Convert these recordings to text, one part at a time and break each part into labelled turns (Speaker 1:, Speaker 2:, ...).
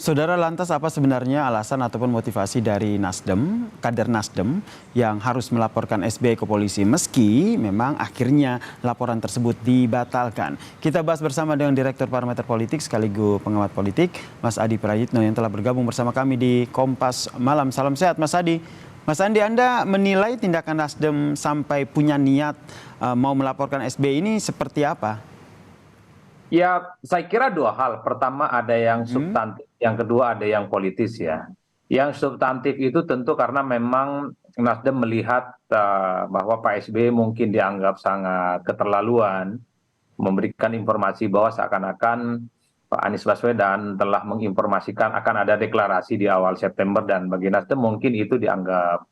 Speaker 1: Saudara, lantas apa sebenarnya alasan ataupun motivasi dari Nasdem, kader Nasdem yang harus melaporkan SBY ke polisi meski memang akhirnya laporan tersebut dibatalkan? Kita bahas bersama dengan Direktur Parameter Politik sekaligus pengamat politik, Mas Adi Prayitno yang telah bergabung bersama kami di Kompas Malam. Salam sehat Mas Adi. Mas Andi, Anda menilai tindakan Nasdem sampai punya niat mau melaporkan SBY ini seperti apa?
Speaker 2: Ya, saya kira dua hal. Pertama ada yang substantif, yang kedua ada yang politis ya. Yang substantif itu tentu karena memang Nasdem melihat bahwa Pak SBY mungkin dianggap sangat keterlaluan, memberikan informasi bahwa seakan-akan Pak Anies Baswedan telah menginformasikan akan ada deklarasi di awal September, dan bagi Nasdem mungkin itu dianggap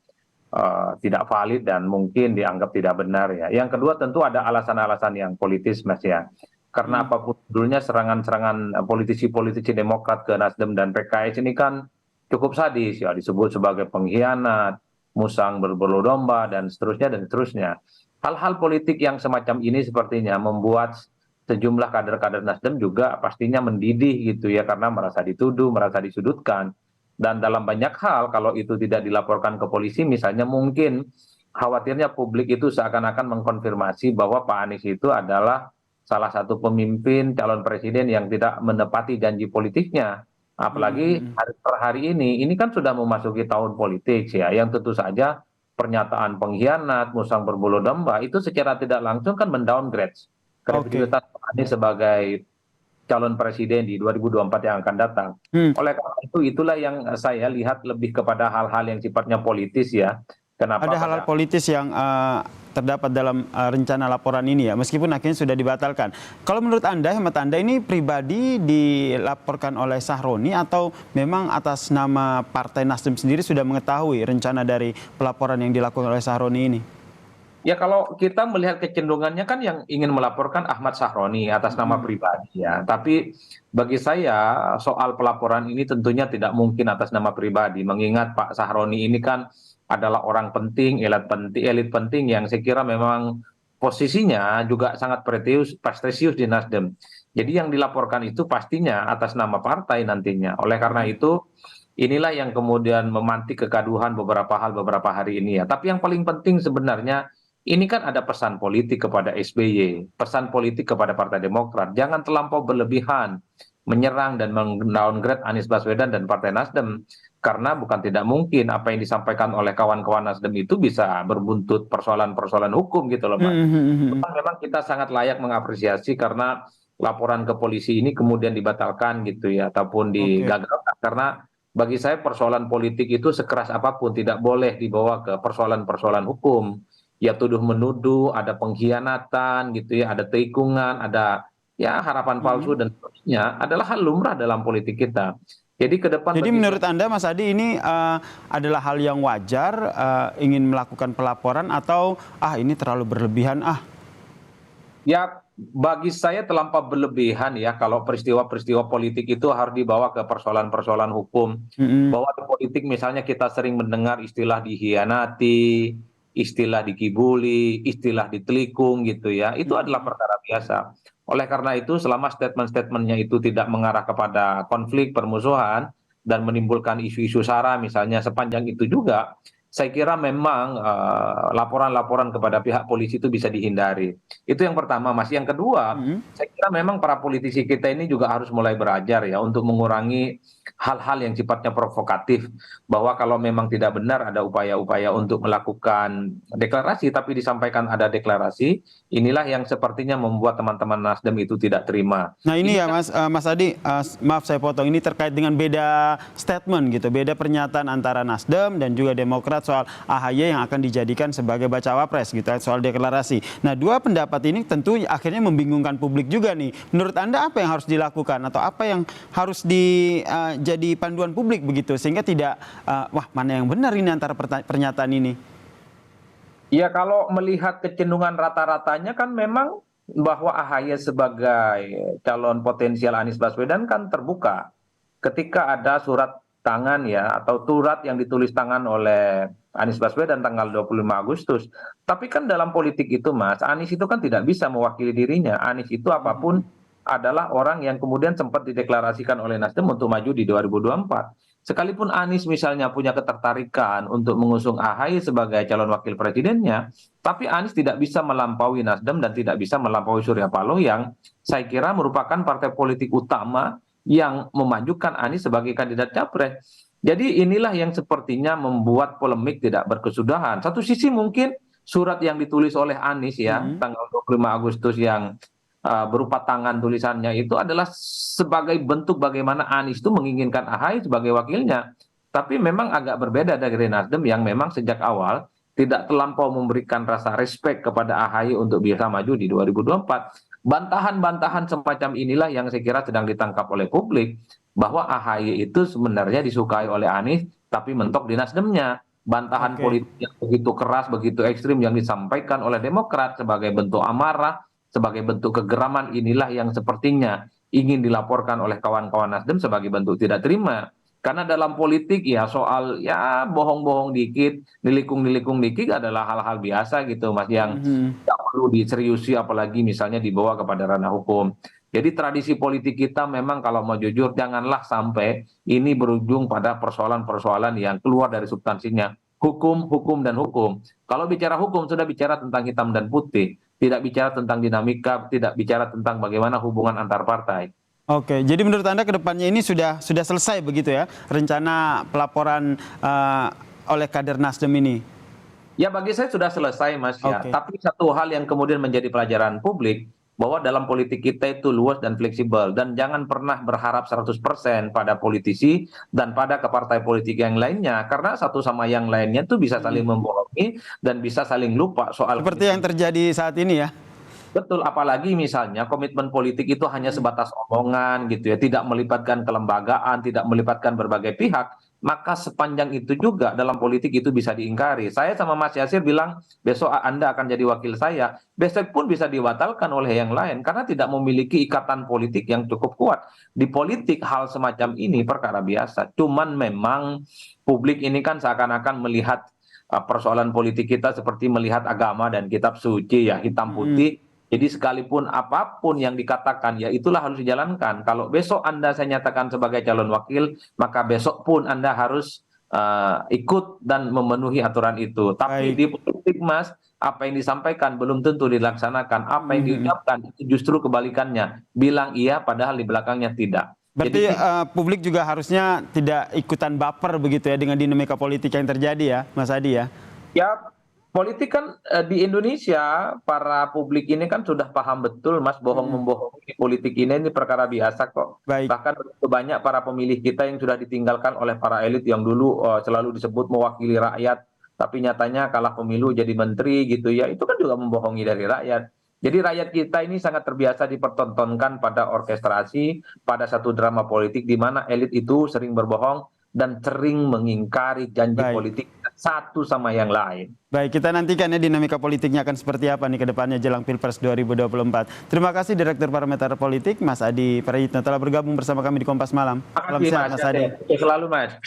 Speaker 2: tidak valid dan mungkin dianggap tidak benar ya. Yang kedua tentu ada alasan-alasan yang politis, Mas ya. Karena apapun judulnya, serangan-serangan politisi-politisi Demokrat ke Nasdem dan PKS ini kan cukup sadis ya, disebut sebagai pengkhianat, musang berbulu domba dan seterusnya dan seterusnya. Hal-hal politik yang semacam ini sepertinya membuat sejumlah kader-kader Nasdem juga pastinya mendidih gitu ya, karena merasa dituduh, merasa disudutkan. Dan dalam banyak hal kalau itu tidak dilaporkan ke polisi misalnya, mungkin khawatirnya publik itu seakan-akan mengkonfirmasi bahwa Pak Anies itu adalah salah satu pemimpin calon presiden yang tidak menepati janji politiknya. Apalagi per hari ini kan sudah memasuki tahun politik ya, yang tentu saja pernyataan pengkhianat, musang berbulu domba itu secara tidak langsung kan mendowngrade
Speaker 1: Oke.
Speaker 2: kredibilitas Pak Anies sebagai calon presiden di 2024 yang akan datang. Oleh karena itu, itulah yang saya lihat lebih kepada hal-hal yang sifatnya politis ya. Kenapa
Speaker 1: Ada hal-hal politis yang terdapat dalam rencana laporan ini ya, meskipun akhirnya sudah dibatalkan. Kalau menurut Anda, hemat Anda, ini pribadi dilaporkan oleh Sahroni atau memang atas nama Partai Nasdem sendiri sudah mengetahui rencana dari pelaporan yang dilakukan oleh Sahroni ini?
Speaker 2: Ya, kalau kita melihat kecenderungannya kan yang ingin melaporkan Ahmad Sahroni atas nama pribadi ya. Tapi bagi saya soal pelaporan ini tentunya tidak mungkin atas nama pribadi. Mengingat Pak Sahroni ini kan adalah orang penting, elit penting yang saya kira memang posisinya juga sangat prestisius di Nasdem. Jadi yang dilaporkan itu pastinya atas nama partai nantinya. Oleh karena itu inilah yang kemudian memantik kegaduhan beberapa hal beberapa hari ini ya. Tapi yang paling penting sebenarnya ini kan ada pesan politik kepada SBY, pesan politik kepada Partai Demokrat. Jangan terlampau berlebihan menyerang dan mendowngrade Anies Baswedan dan Partai Nasdem. Karena bukan tidak mungkin apa yang disampaikan oleh kawan-kawan Nasdem itu bisa berbuntut persoalan-persoalan hukum gitu loh, Mas. Memang kita sangat layak mengapresiasi karena laporan ke polisi ini kemudian dibatalkan gitu ya, ataupun
Speaker 1: Oke.
Speaker 2: digagalkan. Karena bagi saya persoalan politik itu sekeras apapun tidak boleh dibawa ke persoalan-persoalan hukum. Ya tuduh menuduh, ada pengkhianatan gitu ya, ada tikungan, ada ya harapan palsu dan seterusnya adalah hal lumrah dalam politik kita. Jadi ke depan
Speaker 1: Jadi
Speaker 2: bagi
Speaker 1: menurut Anda, Mas Adi, ini adalah hal yang wajar ingin melakukan pelaporan atau ini terlalu berlebihan
Speaker 2: ya, bagi saya terlampau berlebihan ya kalau peristiwa-peristiwa politik itu harus dibawa ke persoalan-persoalan hukum. Bahwa di politik misalnya kita sering mendengar istilah dikhianati, istilah dikibuli, istilah ditelikung gitu ya. Itu adalah perkara biasa. Oleh karena itu selama statement-statementnya itu tidak mengarah kepada konflik, permusuhan, dan menimbulkan isu-isu sara misalnya, sepanjang itu juga saya kira memang laporan-laporan kepada pihak polisi itu bisa dihindari. Itu yang pertama, Mas. Yang kedua, saya kira memang para politisi kita ini juga harus mulai belajar ya untuk mengurangi hal-hal yang sifatnya provokatif. Bahwa kalau memang tidak benar ada upaya-upaya untuk melakukan deklarasi, tapi disampaikan ada deklarasi, inilah yang sepertinya membuat teman-teman Nasdem itu tidak terima.
Speaker 1: Nah ini
Speaker 2: Ini
Speaker 1: ya
Speaker 2: kan
Speaker 1: Mas Adi, maaf saya potong, ini terkait dengan beda statement gitu, beda pernyataan antara Nasdem dan juga Demokrat soal AHY yang akan dijadikan sebagai bacawa pres gitu, soal deklarasi. Nah dua pendapat ini tentu akhirnya membingungkan publik juga nih. Menurut Anda apa yang harus dilakukan atau apa yang harus jadi panduan publik begitu sehingga tidak, wah mana yang benar ini antara pernyataan ini?
Speaker 2: ya, kalau melihat kecenderungan rata-ratanya kan memang bahwa AHY sebagai calon potensial Anies Baswedan kan terbuka. Ketika ada surat tangan ya, atau surat yang ditulis tangan oleh Anies Baswedan tanggal 25 Agustus. Tapi kan dalam politik itu, Mas, Anies itu kan tidak bisa mewakili dirinya. Anies itu apapun adalah orang yang kemudian sempat dideklarasikan oleh Nasdem untuk maju di 2024. Sekalipun Anies misalnya punya ketertarikan untuk mengusung AHY sebagai calon wakil presidennya, tapi Anies tidak bisa melampaui Nasdem dan tidak bisa melampaui Surya Paloh yang saya kira merupakan partai politik utama yang memajukan Anies sebagai kandidat capres. Jadi inilah yang sepertinya membuat polemik tidak berkesudahan. Satu sisi mungkin surat yang ditulis oleh Anies ya, tanggal 25 Agustus yang berupa tangan tulisannya itu adalah sebagai bentuk bagaimana Anies itu menginginkan AHY sebagai wakilnya. Tapi memang agak berbeda dari Nasdem yang memang sejak awal tidak terlampau memberikan rasa respek kepada AHY untuk bisa maju di 2024. Bantahan-bantahan semacam inilah yang saya kira sedang ditangkap oleh publik, bahwa AHY itu sebenarnya disukai oleh Anies, tapi mentok di Nasdemnya. Bantahan politik yang begitu keras, begitu ekstrim yang disampaikan oleh Demokrat sebagai bentuk amarah, sebagai bentuk kegeraman inilah yang sepertinya ingin dilaporkan oleh kawan-kawan Nasdem sebagai bentuk tidak terima. Karena dalam politik ya soal ya bohong-bohong dikit, nilikung-nilikung dikit adalah hal-hal biasa gitu Mas, yang tidak perlu diseriusi apalagi misalnya dibawa kepada ranah hukum. Jadi tradisi politik kita memang kalau mau jujur janganlah sampai ini berujung pada persoalan-persoalan yang keluar dari substansinya. Hukum, hukum, dan hukum. Kalau bicara hukum sudah bicara tentang hitam dan putih, tidak bicara tentang dinamika, tidak bicara tentang bagaimana hubungan antar partai.
Speaker 1: Oke, jadi menurut Anda ke depannya ini sudah selesai begitu ya rencana pelaporan oleh kader Nasdem ini?
Speaker 2: Ya bagi saya sudah selesai Mas ya. Tapi satu hal yang kemudian menjadi pelajaran publik, bahwa dalam politik kita itu luas dan fleksibel, dan jangan pernah berharap 100% pada politisi dan pada ke partai politik yang lainnya, karena satu sama yang lainnya itu bisa saling membohongi dan bisa saling lupa soal
Speaker 1: seperti yang terjadi saat ini ya.
Speaker 2: Betul, apalagi misalnya komitmen politik itu hanya sebatas omongan gitu ya, tidak melibatkan kelembagaan, tidak melibatkan berbagai pihak, maka sepanjang itu juga dalam politik itu bisa diingkari. Saya sama Mas Yasir bilang, besok Anda akan jadi wakil saya, besok pun bisa dibatalkan oleh yang lain, karena tidak memiliki ikatan politik yang cukup kuat. Di politik hal semacam ini perkara biasa, cuman memang publik ini kan seakan-akan melihat persoalan politik kita seperti melihat agama dan kitab suci ya, hitam putih. Jadi sekalipun apapun yang dikatakan, ya itulah harus dijalankan. Kalau besok Anda saya nyatakan sebagai calon wakil, maka besok pun Anda harus ikut dan memenuhi aturan itu. Tapi di politik Mas, apa yang disampaikan belum tentu dilaksanakan. Apa yang diucapkan itu justru kebalikannya. Bilang iya padahal di belakangnya tidak.
Speaker 1: Berarti publik juga harusnya tidak ikutan baper begitu ya dengan dinamika politik yang terjadi ya Mas Adi ya? Ya.
Speaker 2: Politik kan di Indonesia, para publik ini kan sudah paham betul Mas, bohong-membohongi politik ini perkara biasa kok. Bahkan begitu banyak para pemilih kita yang sudah ditinggalkan oleh para elit yang dulu selalu disebut mewakili rakyat, tapi nyatanya kalah pemilu jadi menteri gitu ya, itu kan juga membohongi dari rakyat. Jadi rakyat kita ini sangat terbiasa dipertontonkan pada orkestrasi, pada satu drama politik di mana elit itu sering berbohong dan sering mengingkari janji politik satu sama yang lain.
Speaker 1: Baik, kita nantikan ya dinamika politiknya akan seperti apa nih ke depannya jelang Pilpres 2024. Terima kasih Direktur Parameter Politik Mas Adi Prayitno telah bergabung bersama kami di Kompas Malam.
Speaker 2: Salam sehat Mas Adi. Selalu Mas.